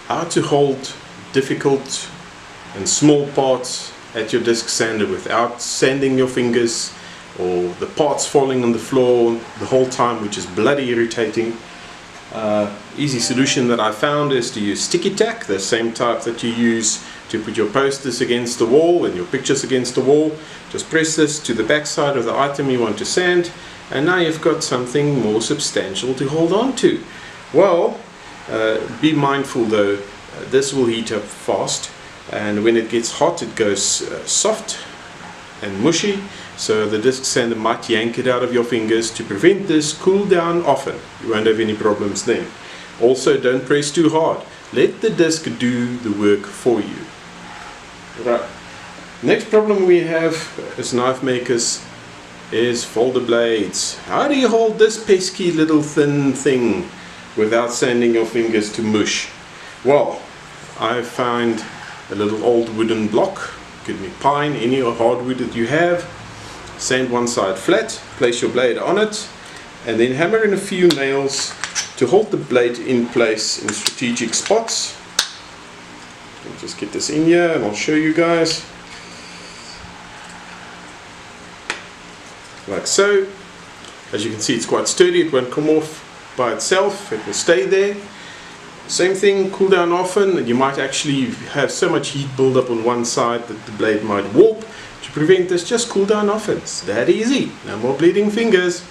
how to hold difficult and small parts at your disc sander without sanding your fingers or the parts falling on the floor the whole time, which is bloody irritating. Easy solution that I found is to use sticky tack, the same type that you use to put your posters against the wall and your pictures against the wall. Just press this to the back side of the item you want to sand, and now you've got something more substantial to hold on to. Well, be mindful though, this will heat up fast, and when it gets hot it goes soft and mushy, so the disc sander might yank it out of your fingers. To prevent this, cool down often. You won't have any problems then. Also, don't press too hard. Let the disc do the work for you. Right. Next problem we have as knife makers is folder blades. How do you hold this pesky little thin thing without sanding your fingers to mush? Well, I find a little old wooden block, could be pine, any hardwood that you have. Sand one side flat, place your blade on it, and then hammer in a few nails to hold the blade in place in strategic spots. I'll just get this in here and I'll show you guys. Like so. As you can see, it's quite sturdy, it won't come off by itself, it will stay there. Same thing, cool down often, and you might actually have so much heat build up on one side that the blade might warp. To prevent this, just cool down often. It's that easy. No more bleeding fingers.